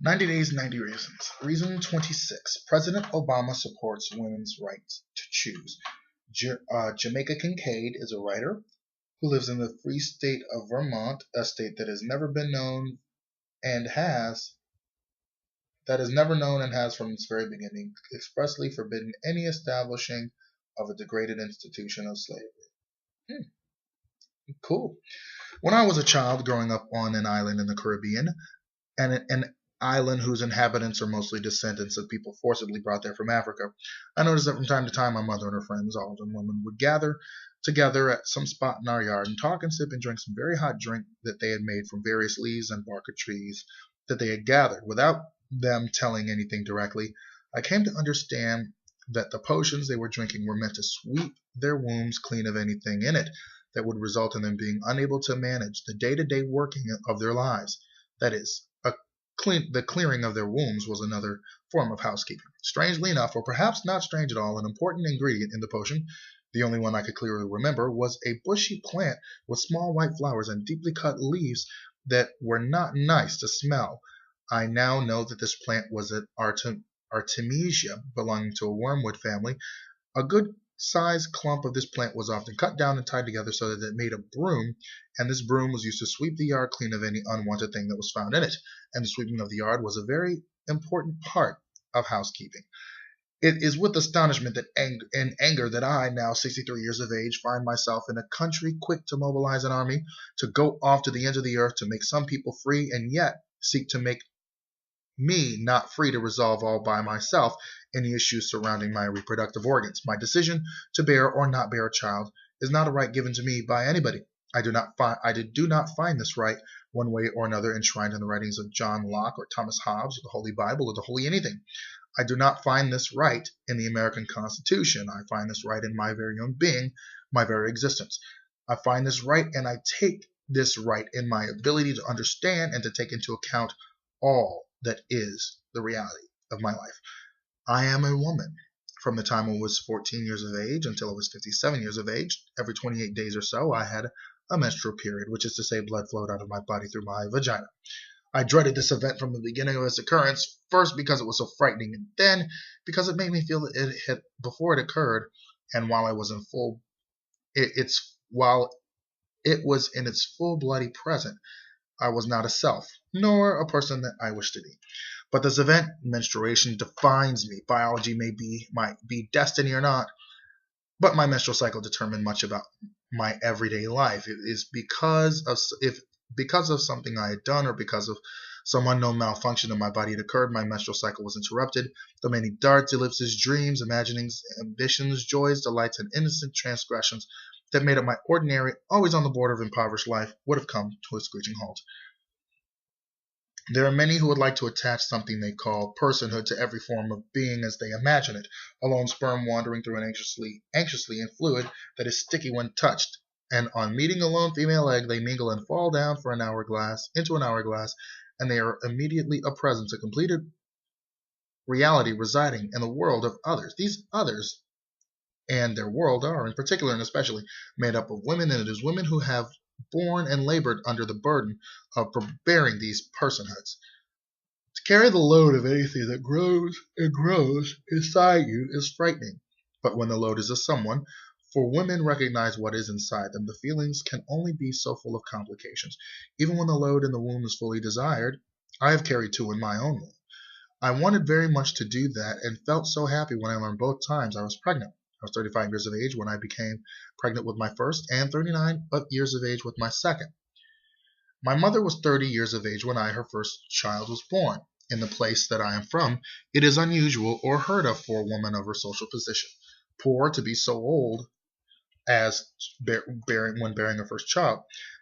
90 Days, 90 Reasons. Reason 26. President Obama supports women's right to choose. Jamaica Kincaid is a writer who lives in the free state of Vermont, a state that has never been known and has never known and has from its very beginning expressly forbidden any establishing of a degraded institution of slavery. Hmm, cool. When I was a child growing up on an island in the Caribbean, and an island whose inhabitants are mostly descendants of people forcibly brought there from Africa, I noticed that from time to time my mother and her friends, all of them women, would gather together at some spot in our yard and talk and sip and drink some very hot drink that they had made from various leaves and bark of trees that they had gathered. Without them telling anything directly, I came to understand that the potions they were drinking were meant to sweep their wombs clean of anything in it that would result in them being unable to manage the day-to-day working of their lives. That is, the clearing of their wombs was another form of housekeeping. Strangely enough, or perhaps not strange at all, an important ingredient in the potion, the only one I could clearly remember, was a bushy plant with small white flowers and deeply cut leaves that were not nice to smell. I now know that this plant was an Artemisia belonging to a wormwood family. A good sized clump of this plant was often cut down and tied together so that it made a broom, and this broom was used to sweep the yard clean of any unwanted thing that was found in it. And the sweeping of the yard was a very important part of housekeeping. It is with astonishment and anger that I, now 63 years of age, find myself in a country quick to mobilize an army, to go off to the ends of the earth to make some people free, and yet seek to make me not free to resolve all by myself any issues surrounding my reproductive organs. My decision to bear or not bear a child is not a right given to me by anybody. I do not find this right one way or another enshrined in the writings of John Locke or Thomas Hobbes or the Holy Bible or the Holy anything. I do not find this right in the American Constitution. I find this right in my very own being, my very existence. I find this right, and I take this right in my ability to understand and to take into account all that is the reality of my life. I am a woman. From the time I was 14 years of age until I was 57 years of age, every 28 days or so, I had a menstrual period, which is to say blood flowed out of my body through my vagina. I dreaded this event from the beginning of its occurrence, first because it was so frightening, and then because it made me feel that it had, before it occurred, and while I was in full, while it was in its full bloody present, I was not a self, nor a person that I wished to be. But this event, menstruation, defines me. Biology might be destiny or not, but my menstrual cycle determined much about my everyday life. It is because of something I had done or because of some unknown malfunction in my body had occurred, my menstrual cycle was interrupted. The many darts, ellipses, dreams, imaginings, ambitions, joys, delights, and innocent transgressions that made up my ordinary, always on the border of impoverished life would have come to a screeching halt. There are many who would like to attach something they call personhood to every form of being as they imagine it, a lone sperm wandering through an anxiously in fluid that is sticky when touched, and on meeting a lone female egg they mingle and fall down into an hourglass, and they are immediately a presence, a completed reality residing in the world of others. These others and their world are, in particular and especially, made up of women, and it is women who have borne and labored under the burden of bearing these personhoods. To carry the load of anything that grows and grows inside you is frightening. But when the load is a someone, for women recognize what is inside them, the feelings can only be so full of complications. Even when the load in the womb is fully desired, I have carried two in my own womb. I wanted very much to do that and felt so happy when I learned both times I was pregnant. I was 35 years of age when I became pregnant with my first, and 39 years of age with my second. My mother was 30 years of age when her first child was born. In the place that I am from, it is unusual or heard of for a woman of her social position, poor, to be so old as when bearing her first child.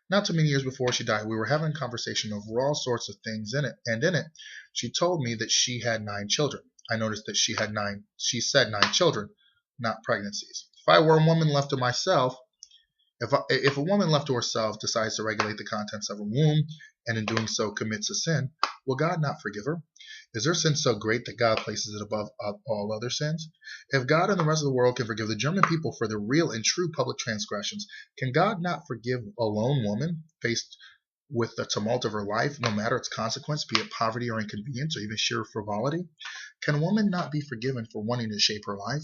Not too many years before she died, we were having a conversation over all sorts of things in it, and in it, she told me that she had 9 children. I noticed that she said 9 children, not pregnancies. If I were a woman left to myself, if a woman left to herself decides to regulate the contents of her womb, and in doing so commits a sin, will God not forgive her? Is her sin so great that God places it above all other sins? If God and the rest of the world can forgive the German people for their real and true public transgressions, can God not forgive a lone woman faced with the tumult of her life, no matter its consequence, be it poverty or inconvenience or even sheer frivolity? Can a woman not be forgiven for wanting to shape her life?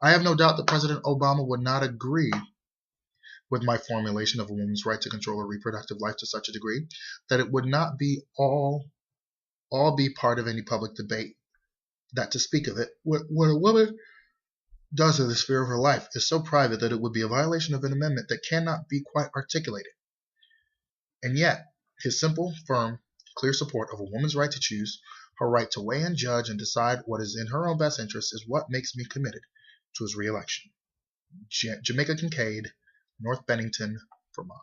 I have no doubt that President Obama would not agree with my formulation of a woman's right to control her reproductive life to such a degree that it would not be all be part of any public debate. That to speak of it, what a woman does in the sphere of her life is so private that it would be a violation of an amendment that cannot be quite articulated. And yet, his simple, firm, clear support of a woman's right to choose, her right to weigh and judge and decide what is in her own best interest is what makes me committed to his re-election. Jamaica Kincaid, North Bennington, Vermont.